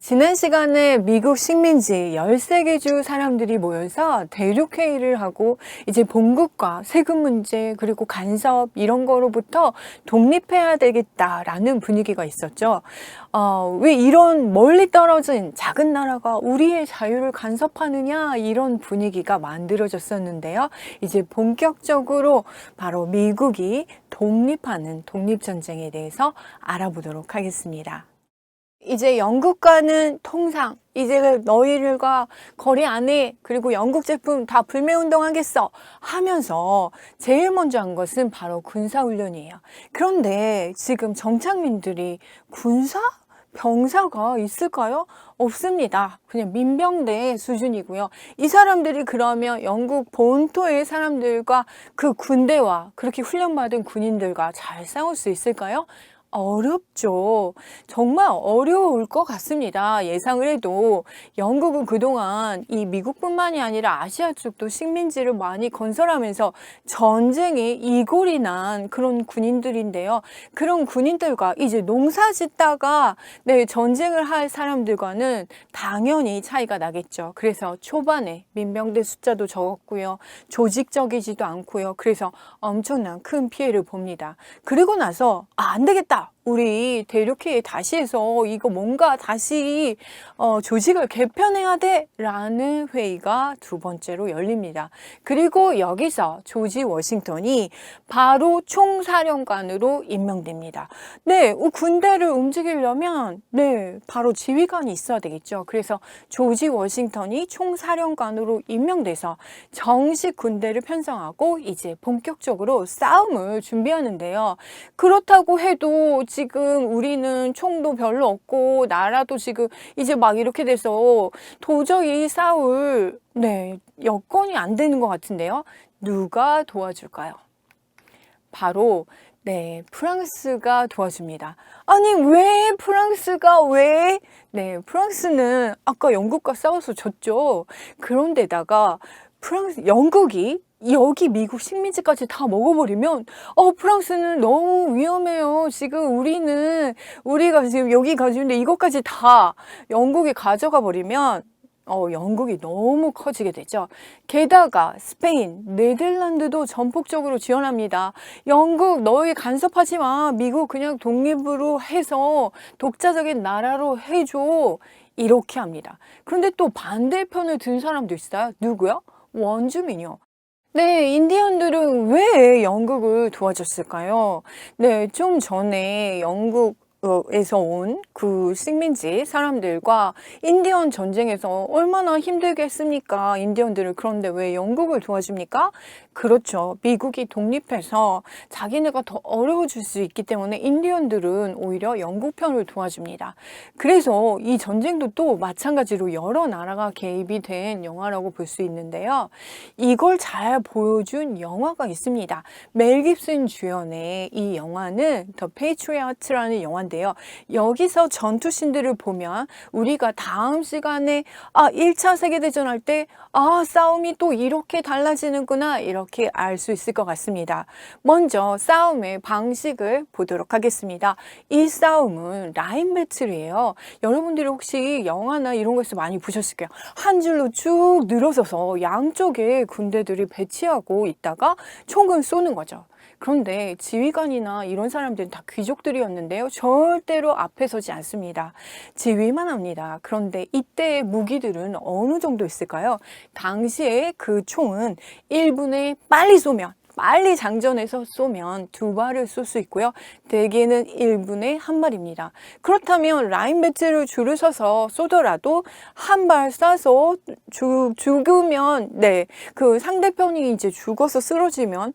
지난 시간에 미국 식민지 13개 주 사람들이 모여서 대륙회의를 하고 이제 본국과 세금 문제 그리고 간섭 이런 거로부터 독립해야 되겠다라는 분위기가 있었죠. 왜 이런 멀리 떨어진 작은 나라가 우리의 자유를 간섭하느냐 이런 분위기가 만들어졌었는데요. 이제 본격적으로 바로 미국이 독립하는 독립전쟁에 대해서 알아보도록 하겠습니다. 이제 영국과는 통상, 이제 너희들과 거리 안 해. 그리고 영국 제품 다 불매운동하겠어. 하면서 제일 먼저 한 것은 바로 군사훈련이에요. 그런데 지금 정착민들이 군사? 병사가 있을까요? 없습니다. 그냥 민병대 수준이고요. 이 사람들이 그러면 영국 본토의 사람들과 그 군대와 그렇게 훈련받은 군인들과 잘 싸울 수 있을까요? 어렵죠. 정말 어려울 것 같습니다. 예상을 해도 영국은 그동안 이 미국뿐만이 아니라 아시아 쪽도 식민지를 많이 건설하면서 전쟁에 이골이 난 그런 군인들인데요. 그런 군인들과 이제 농사 짓다가 전쟁을 할 사람들과는 당연히 차이가 나겠죠. 그래서 초반에 민병대 숫자도 적었고요. 조직적이지도 않고요. 그래서 엄청난 큰 피해를 봅니다. 그리고 나서 안 되겠다. 우리 대륙회의 다시 해서 이거 뭔가 다시 조직을 개편해야 돼 라는 회의가 두 번째로 열립니다. 그리고 여기서 조지 워싱턴이 바로 총사령관으로 임명됩니다. 군대를 움직이려면 바로 지휘관이 있어야 되겠죠. 그래서 조지 워싱턴이 총사령관으로 임명돼서 정식 군대를 편성하고 이제 본격적으로 싸움을 준비하는데요. 그렇다고 해도 지금 우리는 총도 별로 없고 나라도 지금 이제 막 이렇게 돼서 도저히 싸울 여건이 안 되는 것 같은데요. 누가 도와줄까요? 바로 프랑스가 도와줍니다. 아니 왜 프랑스가 왜? 프랑스는 아까 영국과 싸워서 졌죠. 그런데다가 영국이 여기 미국 식민지까지 다 먹어버리면 프랑스는 너무 위험해요. 지금 우리가 지금 여기 가지고 있는데 이것까지 다 영국이 가져가 버리면 영국이 너무 커지게 되죠. 게다가 스페인, 네덜란드도 전폭적으로 지원합니다. 영국 너희 간섭하지 마. 미국 그냥 독립으로 해서 독자적인 나라로 해줘. 이렇게 합니다. 그런데 또 반대편을 든 사람도 있어요. 누구요? 원주민이요. 인디언들은 왜 영국을 도와줬을까요? 좀 전에 영국에서 온 그 식민지 사람들과 인디언 전쟁에서 얼마나 힘들게 했습니까? 인디언들을. 그런데 왜 영국을 도와줍니까? 그렇죠. 미국이 독립해서 자기네가 더 어려워질 수 있기 때문에 인디언들은 오히려 영국 편을 도와줍니다. 그래서 이 전쟁도 또 마찬가지로 여러 나라가 개입이 된 영화라고 볼 수 있는데요. 이걸 잘 보여준 영화가 있습니다. 멜 깁슨 주연의 이 영화는 더 페이트리어트라는 영화인데요. 여기서 전투씬들을 보면 우리가 다음 시간에 1차 세계대전 할 때 싸움이 또 이렇게 달라지는구나 이렇게 알 수 있을 것 같습니다. 먼저 싸움의 방식을 보도록 하겠습니다. 이 싸움은 라인 배틀이에요. 여러분들이 혹시 영화나 이런 거에서 많이 보셨을 거예요. 한 줄로 쭉 늘어서서 양쪽에 군대들이 배치하고 있다가 총을 쏘는 거죠. 그런데 지휘관이나 이런 사람들은 다 귀족들이었는데요. 절대로 앞에 서지 않습니다. 지휘만 합니다. 그런데 이때의 무기들은 어느 정도 있을까요? 당시에 그 총은 1분에 빨리 장전해서 쏘면 2발을 쏠 수 있고요. 대개는 1분에 1발입니다. 그렇다면 라인 배틀을 줄을 서서 쏘더라도 한 발 쏴서 죽으면 그 상대편이 이제 죽어서 쓰러지면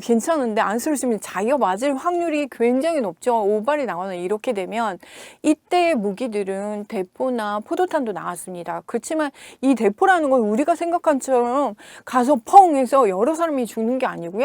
괜찮은데 안 쓰러지면 자기가 맞을 확률이 굉장히 높죠. 5발이 나오는 이렇게 되면 이때의 무기들은 대포나 포도탄도 나왔습니다. 그렇지만 이 대포라는 건 우리가 생각한 것처럼 가서 펑 해서 여러 사람이 죽는 게 아니고요.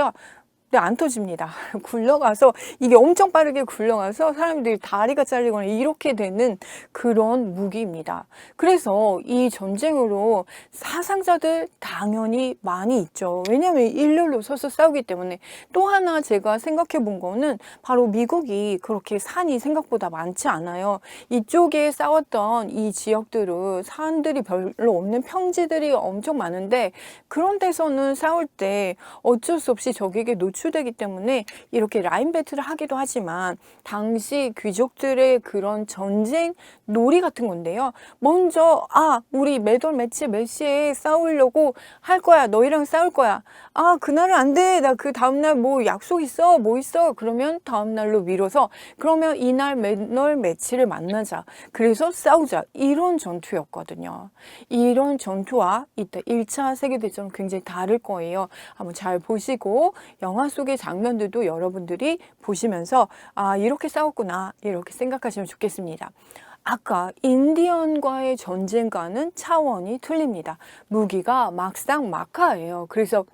근데 안 터집니다. 굴러가서 이게 엄청 빠르게 굴러가서 사람들이 다리가 잘리거나 이렇게 되는 그런 무기입니다. 그래서 이 전쟁으로 사상자들 당연히 많이 있죠. 왜냐하면 일렬로 서서 싸우기 때문에. 또 하나 제가 생각해 본 거는 바로 미국이 그렇게 산이 생각보다 많지 않아요. 이쪽에 싸웠던 이 지역들은 산들이 별로 없는 평지들이 엄청 많은데, 그런 데서는 싸울 때 어쩔 수 없이 적에게 노출되기 때문에 이렇게 라인 배틀을 하기도 하지만, 당시 귀족들의 그런 전쟁 놀이 같은 건데요. 먼저 우리 매돌 매치 몇 시에 싸우려고 할 거야. 너희랑 싸울 거야. 그날은 안 돼. 나 그 다음날 뭐 약속 있어. 뭐 있어. 그러면 다음날로 미뤄서, 그러면 이날 매돌 매치를 만나자. 그래서 싸우자. 이런 전투였거든요. 이런 전투와 이때 1차 세계대전은 굉장히 다를 거예요. 한번 잘 보시고 영화 속의 장면들도 여러분들이 보시면서 이렇게 싸웠구나 이렇게 생각하시면 좋겠습니다. 아까 인디언과의 전쟁과는 차원이 틀립니다. 무기가 막상 막하예요. 그래서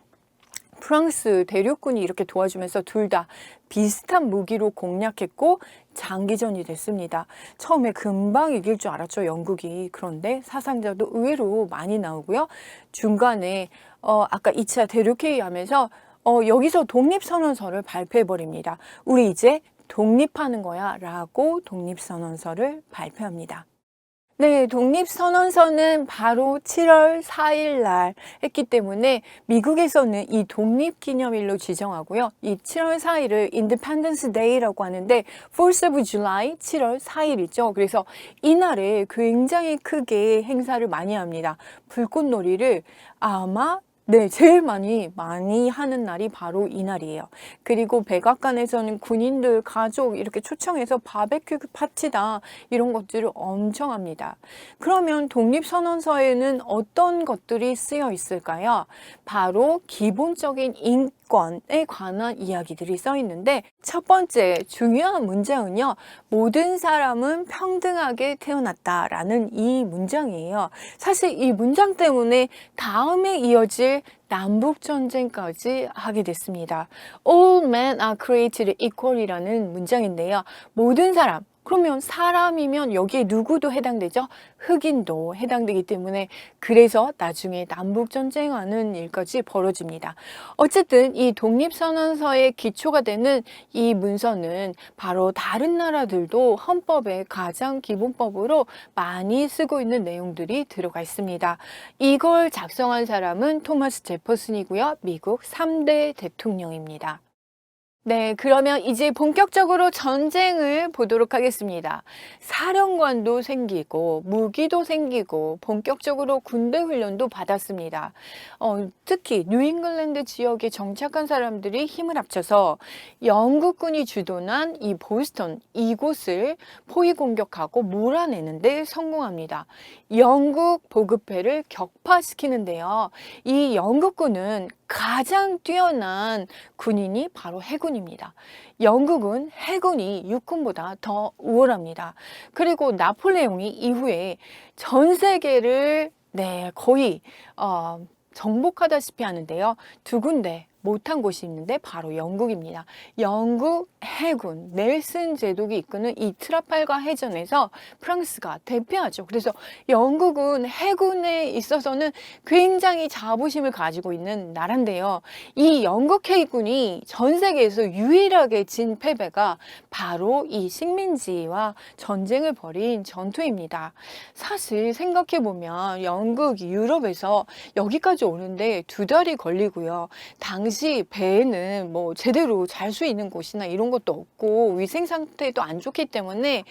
프랑스 대륙군이 이렇게 도와주면서 둘 다 비슷한 무기로 공략했고 장기전이 됐습니다. 처음에 금방 이길 줄 알았죠, 영국이. 그런데 사상자도 의외로 많이 나오고요. 중간에 아까 2차 대륙회의 하면서 여기서 독립선언서를 발표해버립니다. 우리 이제 독립하는 거야 라고 독립선언서를 발표합니다. 네, 독립선언서는 바로 7월 4일 날 했기 때문에 미국에서는 이 독립기념일로 지정하고요. 이 7월 4일을 Independence Day라고 하는데 4th of July 7월 4일이죠. 그래서 이날에 굉장히 크게 행사를 많이 합니다. 불꽃놀이를 아마 제일 많이 하는 날이 바로 이 날이에요. 그리고 백악관에서는 군인들, 가족 이렇게 초청해서 바베큐 파티다 이런 것들을 엄청 합니다. 그러면 독립선언서에는 어떤 것들이 쓰여 있을까요? 바로 기본적인 인권에 관한 이야기들이 써 있는데, 첫 번째 중요한 문장은요, 모든 사람은 평등하게 태어났다라는 이 문장이에요. 사실 이 문장 때문에 다음에 이어질 남북전쟁까지 하게 됐습니다. All men are created equal이라는 문장인데요. 모든 사람, 그러면 사람이면 여기에 누구도 해당되죠? 흑인도 해당되기 때문에, 그래서 나중에 남북전쟁하는 일까지 벌어집니다. 어쨌든 이 독립선언서의 기초가 되는 이 문서는 바로 다른 나라들도 헌법의 가장 기본법으로 많이 쓰고 있는 내용들이 들어가 있습니다. 이걸 작성한 사람은 토마스 제퍼슨이고요. 미국 3대 대통령입니다. 네, 그러면 이제 본격적으로 전쟁을 보도록 하겠습니다. 사령관도 생기고 무기도 생기고 본격적으로 군대 훈련도 받았습니다. 특히 뉴잉글랜드 지역에 정착한 사람들이 힘을 합쳐서 영국군이 주둔한 이 보스턴 이곳을 포위 공격하고 몰아내는 데 성공합니다. 영국 보급배를 격파시키는데요. 이 영국군은 가장 뛰어난 군인이 바로 해군입니다. 영국은 해군이 육군보다 더 우월합니다. 그리고 나폴레옹이 이후에 전 세계를 거의 정복하다시피 하는데요. 두 군데 못한 곳이 있는데 바로 영국입니다. 영국 해군, 넬슨 제독이 이끄는 이 트라팔가 해전에서 프랑스가 대패하죠. 그래서 영국은 해군에 있어서는 굉장히 자부심을 가지고 있는 나라인데요. 이 영국 해군이 전 세계에서 유일하게 진 패배가 바로 이 식민지와 전쟁을 벌인 전투입니다. 사실 생각해보면 영국이 유럽에서 여기까지 오는데 2달이 걸리고요. 당시 배에는 뭐 제대로 잘 수 있는 곳이나 이런 것도 없고 위생 상태도 안 좋기 때문에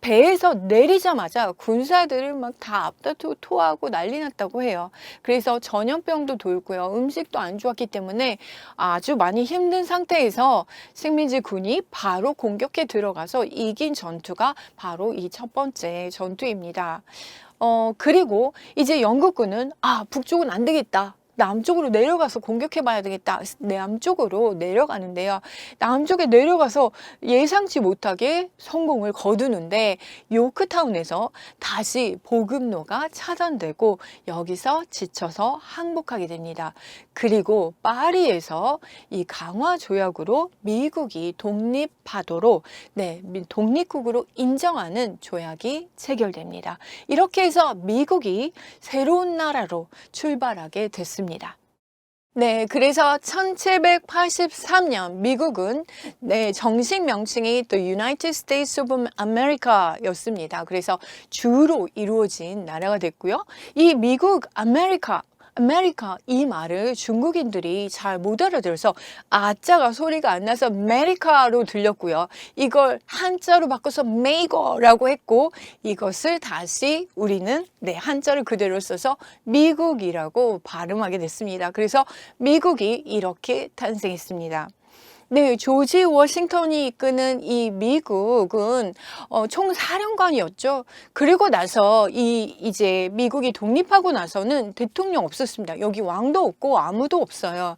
배에서 내리자마자 군사들을 막 다 앞다투고 토하고 난리 났다고 해요. 그래서 전염병도 돌고요. 음식도 안 좋았기 때문에 아주 많이 힘든 상태에서 식민지 군이 바로 공격해 들어가서 이긴 전투가 바로 이 첫 번째 전투입니다. 그리고 이제 영국군은 북쪽은 안 되겠다. 남쪽으로 내려가서 공격해 봐야 되겠다. 남쪽으로 내려가는데요. 남쪽에 내려가서 예상치 못하게 성공을 거두는데 요크타운에서 다시 보급로가 차단되고 여기서 지쳐서 항복하게 됩니다. 그리고 파리에서 이 강화 조약으로 미국이 독립하도록 독립국으로 인정하는 조약이 체결됩니다. 이렇게 해서 미국이 새로운 나라로 출발하게 됐습니다. 네, 그래서 1783년 미국은 정식 명칭이 또 United States of America였습니다. 그래서 주로 이루어진 나라가 됐고요. 이 미국 아메리카 이 말을 중국인들이 잘 못 알아들어서 아자가 소리가 안 나서 메리카로 들렸고요. 이걸 한자로 바꿔서 메이거라고 했고 이것을 다시 우리는 한자를 그대로 써서 미국이라고 발음하게 됐습니다. 그래서 미국이 이렇게 탄생했습니다. 네, 조지 워싱턴이 이끄는 이 미국은 총사령관이었죠. 그리고 나서 이제 미국이 독립하고 나서는 대통령 없었습니다. 여기 왕도 없고 아무도 없어요.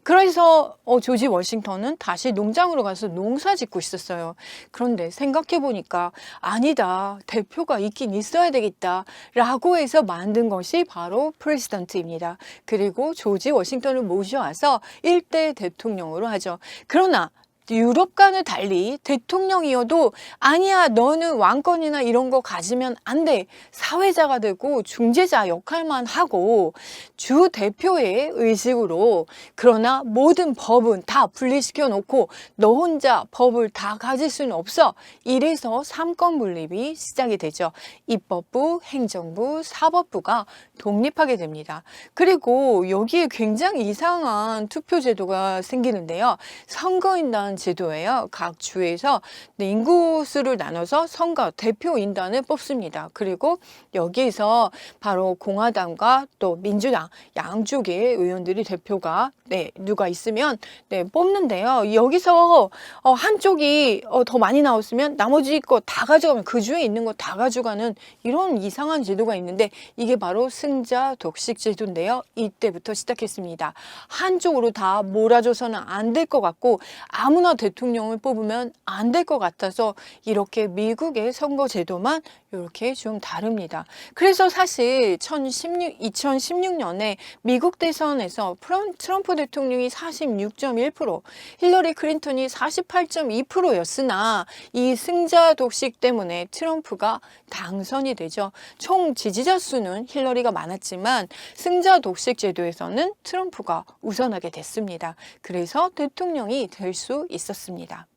그래서 조지 워싱턴은 다시 농장으로 가서 농사 짓고 있었어요. 그런데 생각해 보니까 아니다. 대표가 있긴 있어야 되겠다라고 해서 만든 것이 바로 프레지던트입니다. 그리고 조지 워싱턴을 모셔와서 일대 대통령으로 하죠. 그러나 유럽과는 달리 대통령이어도 아니야 너는 왕권이나 이런 거 가지면 안 돼. 사회자가 되고 중재자 역할만 하고 주 대표의 의식으로 그러나 모든 법은 다 분리시켜 놓고 너 혼자 법을 다 가질 수는 없어. 이래서 삼권 분립이 시작이 되죠. 입법부, 행정부, 사법부가 독립하게 됩니다. 그리고 여기에 굉장히 이상한 투표 제도가 생기는데요. 선거인단 제도예요. 각 주에서 인구수를 나눠서 선거 대표인단을 뽑습니다. 그리고 여기에서 바로 공화당과 또 민주당 양쪽의 의원들이 대표가 누가 있으면 뽑는데요. 여기서 한쪽이 더 많이 나왔으면 나머지 거 다 가져가면 그 주에 있는 거 다 가져가는 이런 이상한 제도가 있는데 이게 바로 승자 독식 제도인데요. 이때부터 시작했습니다. 한쪽으로 다 몰아줘서는 안 될 것 같고 아무나 대통령을 뽑으면 안 될 것 같아서 이렇게 미국의 선거 제도만 이렇게 좀 다릅니다. 그래서 사실 2016년에 미국 대선에서 트럼프 대통령이 46.1%, 힐러리 클린턴이 48.2%였으나 이 승자 독식 때문에 트럼프가 당선이 되죠. 총 지지자 수는 힐러리가 많았지만 승자 독식 제도에서는 트럼프가 우선하게 됐습니다. 그래서 대통령이 될 수 있었습니다.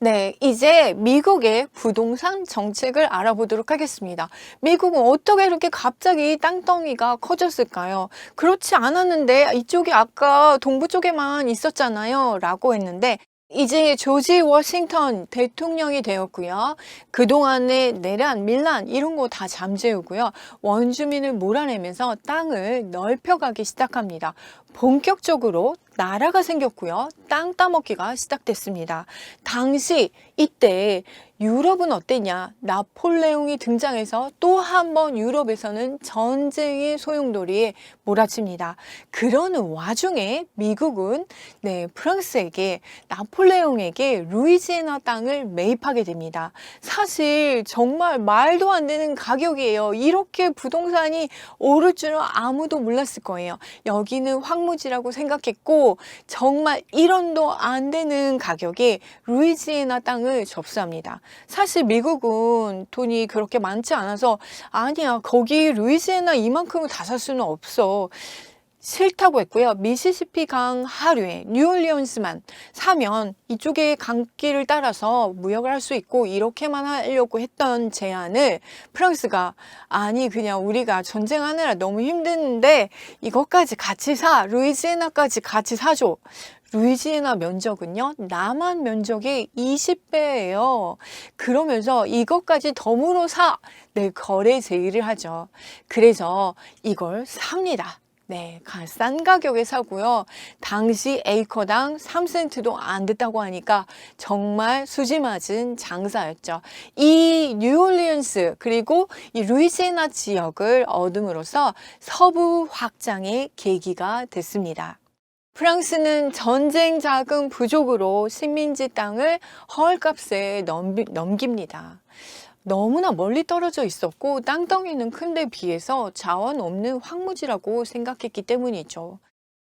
네, 이제 미국의 부동산 정책을 알아보도록 하겠습니다. 미국은 어떻게 이렇게 갑자기 땅덩이가 커졌을까요? 그렇지 않았는데 이쪽이 아까 동부 쪽에만 있었잖아요 라고 했는데 이제 조지 워싱턴 대통령이 되었고요. 그동안의 내란, 밀란 이런 거 다 잠재우고요. 원주민을 몰아내면서 땅을 넓혀가기 시작합니다. 본격적으로 나라가 생겼고요. 땅 따먹기가 시작됐습니다. 당시 이때 유럽은 어땠냐? 나폴레옹이 등장해서 또 한 번 유럽에서는 전쟁의 소용돌이에 몰아칩니다. 그러는 와중에 미국은 프랑스에게 나폴레옹에게 루이지애나 땅을 매입하게 됩니다. 사실 정말 말도 안 되는 가격이에요. 이렇게 부동산이 오를 줄은 아무도 몰랐을 거예요. 여기는 황무지라고 생각했고 정말 1원도 안 되는 가격에 루이지애나 땅을 접수합니다. 사실 미국은 돈이 그렇게 많지 않아서 아니야 거기 루이지애나 이만큼을 다 살 수는 없어. 싫다고 했고요. 미시시피 강 하류에 뉴올리언스만 사면 이쪽의 강길을 따라서 무역을 할 수 있고 이렇게만 하려고 했던 제안을 프랑스가 아니 그냥 우리가 전쟁하느라 너무 힘드는데 이것까지 같이 루이지애나까지 같이 사줘. 루이지애나 면적은요, 남한 면적의 20배예요. 그러면서 이것까지 덤으로 거래 제의를 하죠. 그래서 이걸 삽니다. 싼 가격에 사고요. 당시 에이커당 3센트도 안 됐다고 하니까 정말 수지 맞은 장사였죠. 이 뉴올리언스 그리고 이 루이지애나 지역을 얻음으로써 서부 확장의 계기가 됐습니다. 프랑스는 전쟁 자금 부족으로 식민지 땅을 헐값에 넘깁니다. 너무나 멀리 떨어져 있었고 땅덩이는 큰데 비해서 자원 없는 황무지라고 생각했기 때문이죠.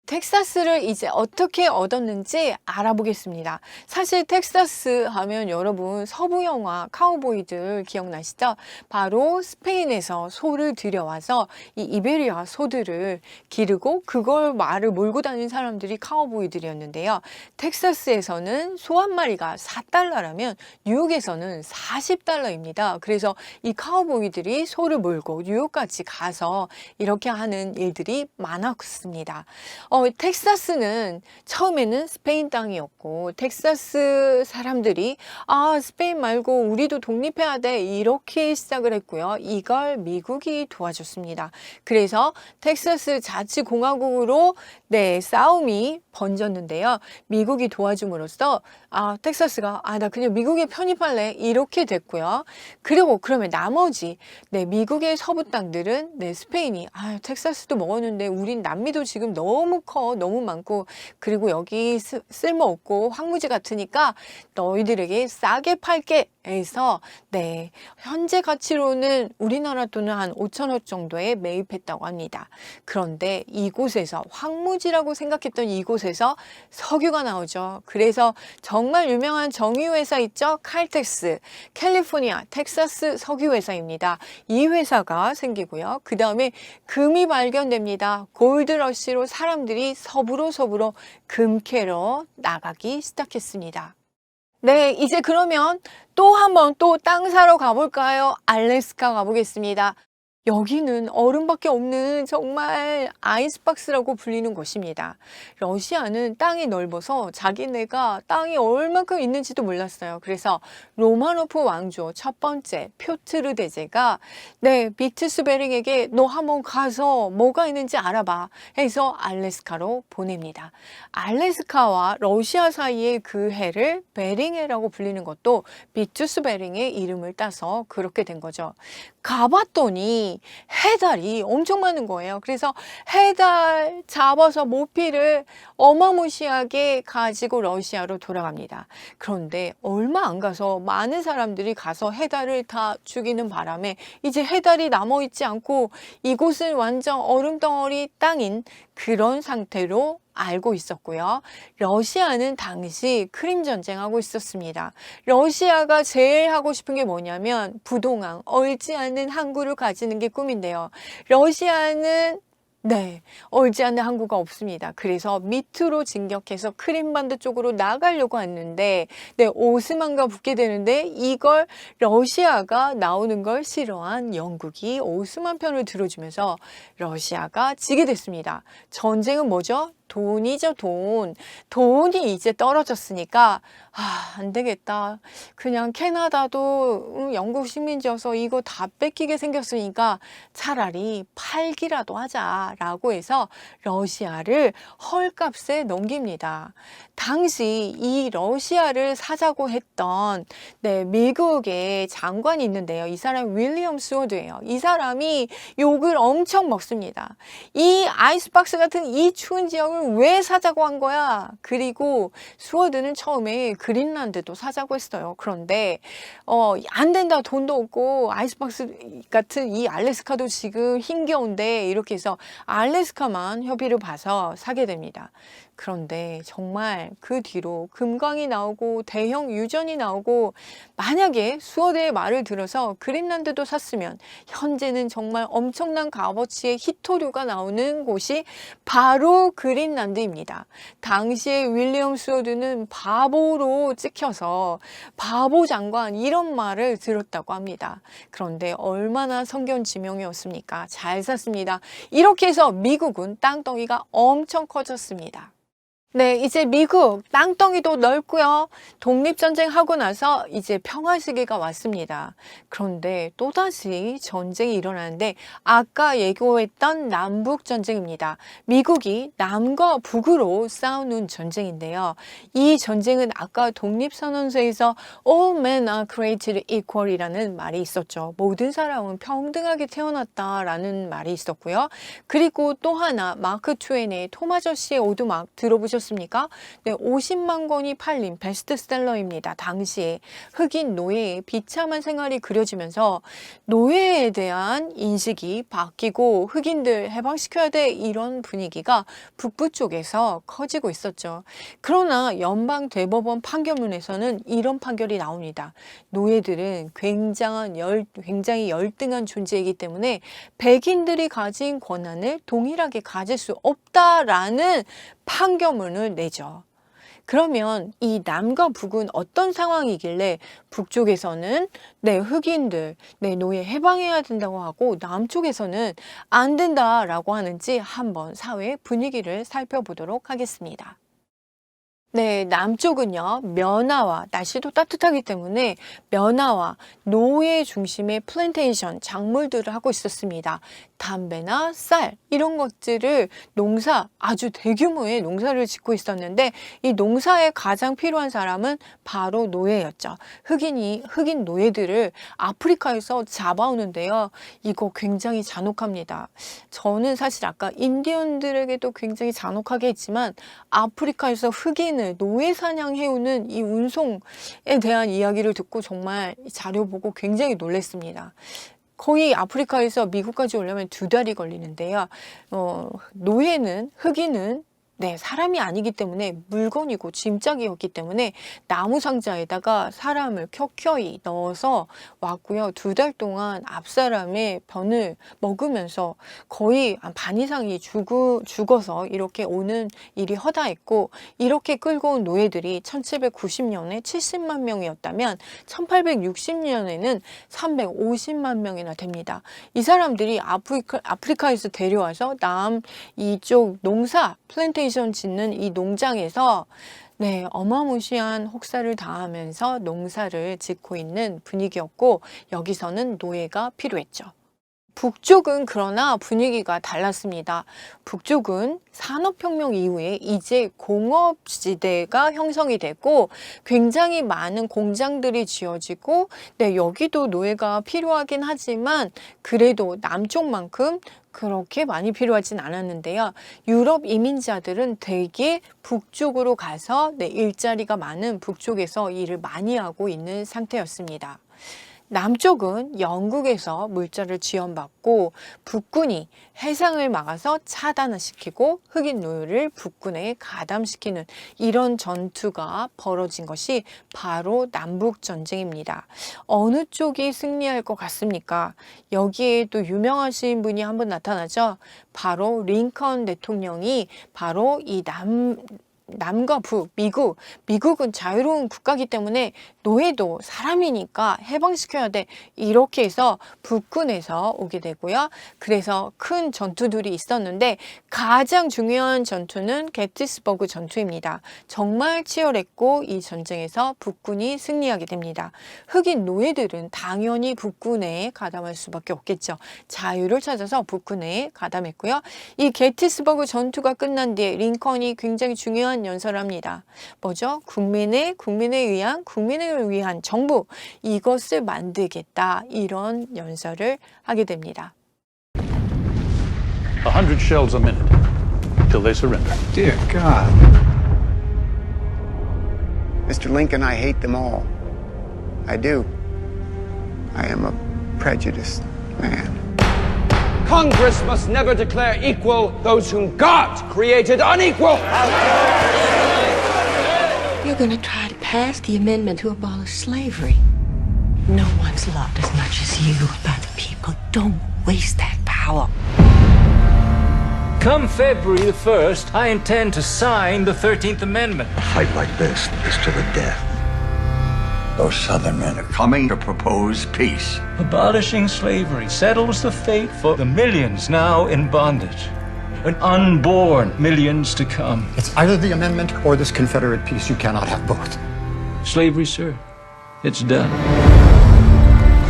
텍사스를 이제 어떻게 얻었는지 알아보겠습니다. 사실 텍사스 하면 여러분 서부 영화 카우보이들 기억나시죠? 바로 스페인에서 소를 들여와서 이 이베리아 소들을 기르고 그걸 말을 몰고 다니는 사람들이 카우보이들이었는데요. 텍사스에서는 소 한 마리가 4달러라면 뉴욕에서는 40달러입니다. 그래서 이 카우보이들이 소를 몰고 뉴욕까지 가서 이렇게 하는 일들이 많았습니다. 텍사스는 처음에는 스페인 땅이었고 텍사스 사람들이 스페인 말고 우리도 독립해야 돼 이렇게 시작을 했고요. 이걸 미국이 도와줬습니다. 그래서 텍사스 자치공화국으로 싸움이 번졌는데요. 미국이 도와줌으로써 텍사스가 나 그냥 미국에 편입할래 이렇게 됐고요. 그리고 그러면 나머지 미국의 서부 땅들은 스페인이 텍사스도 먹었는데 우린 남미도 지금 너무 커 너무 많고 그리고 여기 쓸모없고 황무지 같으니까 너희들에게 싸게 팔게 해서 현재 가치로는 우리나라 돈은 한 5천억 정도에 매입했다고 합니다. 그런데 이곳에서 황무지라고 생각했던 이곳에서 석유가 나오죠. 그래서 정말 유명한 정유회사 있죠? 칼텍스, 캘리포니아, 텍사스 석유회사입니다. 이 회사가 생기고요. 그 다음에 금이 발견됩니다. 골드러시로 사람들이 서부로 금 캐러 나가기 시작했습니다. 이제 그러면 또 한번 또 땅 사러 가볼까요? 알래스카 가보겠습니다. 여기는 얼음밖에 없는 정말 아이스박스라고 불리는 곳입니다. 러시아는 땅이 넓어서 자기네가 땅이 얼만큼 있는지도 몰랐어요. 그래서 로마노프 왕조 첫 번째 표트르 대제가 비트스베링에게 너 한번 가서 뭐가 있는지 알아봐 해서 알래스카로 보냅니다. 알래스카와 러시아 사이의 그 해를 베링해라고 불리는 것도 비트스베링의 이름을 따서 그렇게 된 거죠. 가봤더니 해달이 엄청 많은 거예요. 그래서 해달 잡아서 모피를 어마무시하게 가지고 러시아로 돌아갑니다. 그런데 얼마 안 가서 많은 사람들이 가서 해달을 다 죽이는 바람에 이제 해달이 남아있지 않고 이곳은 완전 얼음덩어리 땅인 그런 상태로 알고 있었고요. 러시아는 당시 크림 전쟁하고 있었습니다. 러시아가 제일 하고 싶은 게 뭐냐면 부동항, 얼지 않는 항구를 가지는 게 꿈인데요. 러시아는 얼지 않는 항구가 없습니다. 그래서 밑으로 진격해서 크림반도 쪽으로 나가려고 했는데 오스만과 붙게 되는데 이걸 러시아가 나오는 걸 싫어한 영국이 오스만 편을 들어주면서 러시아가 지게 됐습니다. 전쟁은 뭐죠? 돈이죠, 돈. 돈이 이제 떨어졌으니까 안 되겠다. 그냥 캐나다도 영국 식민지여서 이거 다 뺏기게 생겼으니까 차라리 팔기라도 하자라고 해서 러시아를 헐값에 넘깁니다. 당시 이 러시아를 사자고 했던 미국의 장관이 있는데요. 이 사람 윌리엄 스워드예요. 이 사람이 욕을 엄청 먹습니다. 이 아이스박스 같은 이 추운 지역을 왜 사자고 한 거야? 그리고 스워드는 처음에 그린란드도 사자고 했어요. 그런데 안 된다. 돈도 없고 아이스박스 같은 이 알래스카도 지금 힘겨운데 이렇게 해서 알래스카만 협의를 봐서 사게 됩니다. 그런데 정말 그 뒤로 금광이 나오고 대형 유전이 나오고 만약에 스워드의 말을 들어서 그린란드도 샀으면 현재는 정말 엄청난 값어치의 희토류가 나오는 곳이 바로 그린란드입니다. 당시에 윌리엄 스워드는 바보로 찍혀서 바보 장관 이런 말을 들었다고 합니다. 그런데 얼마나 성견지명이었습니까? 잘 샀습니다. 이렇게 해서 미국은 땅덩이가 엄청 커졌습니다. 이제 미국 땅덩이도 넓고요. 독립전쟁 하고 나서 이제 평화 시기가 왔습니다. 그런데 또다시 전쟁이 일어나는데 아까 예고했던 남북전쟁입니다. 미국이 남과 북으로 싸우는 전쟁인데요. 이 전쟁은 아까 독립선언서에서 All men are created equal 이라는 말이 있었죠. 모든 사람은 평등하게 태어났다라는 말이 있었고요. 그리고 또 하나 마크 트웨인의 톰 아저씨의 오두막 들어보셨나요? 아셨습니까? 네, 50만 권이 팔린 베스트셀러입니다. 당시에 흑인 노예의 비참한 생활이 그려지면서 노예에 대한 인식이 바뀌고 흑인들 해방시켜야 돼 이런 분위기가 북부 쪽에서 커지고 있었죠. 그러나 연방 대법원 판결문에서는 이런 판결이 나옵니다. 노예들은 굉장히 열등한 존재이기 때문에 백인들이 가진 권한을 동일하게 가질 수 없다라는 판결문을 내죠. 그러면 이 남과 북은 어떤 상황이길래 북쪽에서는 네, 흑인들, 네, 노예 해방해야 된다고 하고 남쪽에서는 안 된다라고 하는지 한번 사회 분위기를 살펴보도록 하겠습니다. 네, 남쪽은요, 면화와 날씨도 따뜻하기 때문에 면화와 노예 중심의 플랜테이션, 작물들을 하고 있었습니다. 담배나 쌀 이런 것들을 아주 대규모의 농사를 짓고 있었는데 이 농사에 가장 필요한 사람은 바로 노예였죠. 흑인 노예들을 아프리카에서 잡아오는데요. 이거 굉장히 잔혹합니다. 저는 사실 아까 인디언들에게도 굉장히 잔혹하게 했지만 아프리카에서 흑인을 노예 사냥해오는 이 운송에 대한 이야기를 듣고 정말 이 자료 보고 굉장히 놀랐습니다. 거의 아프리카에서 미국까지 오려면 2달이 걸리는데요. 흑인은 네, 사람이 아니기 때문에 물건이고 짐짝이었기 때문에 나무 상자에다가 사람을 켜켜이 넣어서 왔고요. 2달 동안 앞사람의 변을 먹으면서 거의 반 이상이 죽어서 이렇게 오는 일이 허다했고 이렇게 끌고 온 노예들이 1790년에 70만 명이었다면 1860년에는 350만 명이나 됩니다. 이 사람들이 아프리카에서 데려와서 이쪽 플랜테이션 짓는 이 농장에서 네, 어마무시한 혹사를 당하면서 농사를 짓고 있는 분위기였고 여기서는 노예가 필요했죠. 북쪽은 그러나 분위기가 달랐습니다. 북쪽은 산업혁명 이후에 이제 공업지대가 형성이 되고 굉장히 많은 공장들이 지어지고 네, 여기도 노예가 필요하긴 하지만 그래도 남쪽만큼 그렇게 많이 필요하진 않았는데요. 유럽 이민자들은 대개 북쪽으로 가서 네, 일자리가 많은 북쪽에서 일을 많이 하고 있는 상태였습니다. 남쪽은 영국에서 물자를 지원받고 북군이 해상을 막아서 차단시키고 흑인 노예를 북군에 가담시키는 이런 전투가 벌어진 것이 바로 남북전쟁입니다. 어느 쪽이 승리할 것 같습니까? 여기에 또 유명하신 분이 한 분 나타나죠. 바로 링컨 대통령이 바로 이 남과 북, 미국은 자유로운 국가이기 때문에 노예도 사람이니까 해방시켜야 돼. 이렇게 해서 북군에서 오게 되고요. 그래서 큰 전투들이 있었는데 가장 중요한 전투는 게티스버그 전투입니다. 정말 치열했고 이 전쟁에서 북군이 승리하게 됩니다. 흑인 노예들은 당연히 북군에 가담할 수밖에 없겠죠. 자유를 찾아서 북군에 가담했고요. 이 게티스버그 전투가 끝난 뒤에 링컨이 굉장히 중요한 연설을 합니다. 뭐죠? 국민을 위한 정부, 이것을 만들겠다, 이런 연설을 하게 됩니다. 100 shells a minute till they surrender. Dear God. Mr. Lincoln, I hate them all. I do. I am a prejudiced man. Congress must never declare equal those whom God created unequal. You're going to try to pass the amendment to abolish slavery. No one's loved as much as you by the people. Don't waste that power. Come February the 1st, I intend to sign the 13th Amendment. A fight like this is to the death. Those Southern men are coming to propose peace. Abolishing slavery settles the fate for the millions now in bondage, and unborn millions to come. It's either the amendment or this Confederate peace. You cannot have both. Slavery, sir, it's done.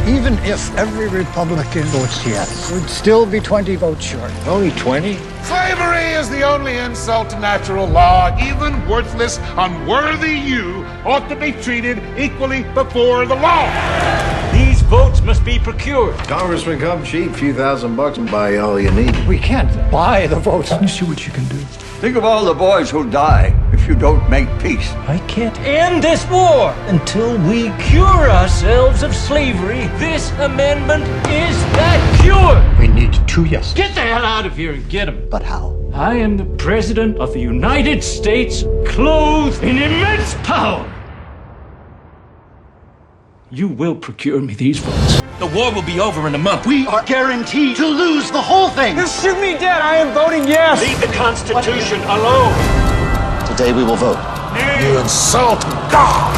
Even if every Republican votes yes, we'd still be 20 votes short. Only 20? Slavery is the only insult to natural law. Even worthless, unworthy you ought to be treated equally before the law. These votes must be procured. Congressman, come cheap, few $1,000 and buy all you need. We can't buy the votes. Let me see what you can do. Think of all the boys who'll die if you don't make peace. I can't end this war until we cure ourselves of slavery. This amendment is that cure. We need 2 yeses. Get the hell out of here and get him. But how? I am the President of the United States, clothed in immense power. You will procure me these votes. The war will be over in a month. We are guaranteed to lose the whole thing. You shoot me dead. I am voting yes. Leave the Constitution alone. Today we will vote. You insult God!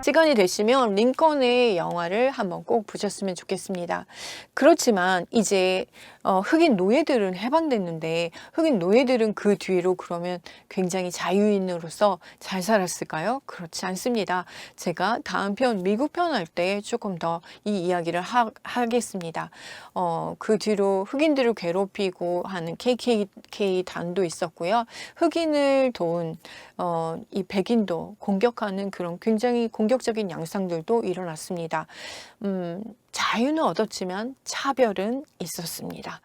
시간이 되시면 링컨의 영화를 한번 꼭 보셨으면 좋겠습니다. 그렇지만 이제 흑인 노예들은 해방됐는데 흑인 노예들은 그 뒤로 그러면 굉장히 자유인으로서 잘 살았을까요? 그렇지 않습니다. 제가 다음 편 미국 편 할 때 조금 더 이 이야기를 하겠습니다. 그 뒤로 흑인들을 괴롭히고 하는 KKK 단도 있었고요. 흑인을 도운 이 백인도 공격하는 그런 굉장히 공격적인 양상들도 일어났습니다. 자유는 얻었지만 차별은 있었습니다.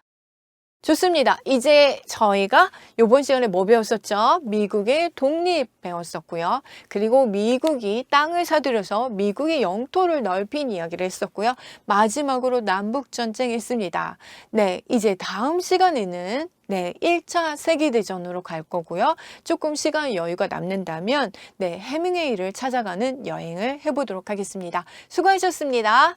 좋습니다. 이제 저희가 이번 시간에 뭐 배웠었죠? 미국의 독립 배웠었고요. 그리고 미국이 땅을 사들여서 미국의 영토를 넓힌 이야기를 했었고요. 마지막으로 남북전쟁 했습니다. 네, 이제 다음 시간에는 1차 세계대전으로 갈 거고요. 조금 시간 여유가 남는다면 해밍웨이를 찾아가는 여행을 해보도록 하겠습니다. 수고하셨습니다.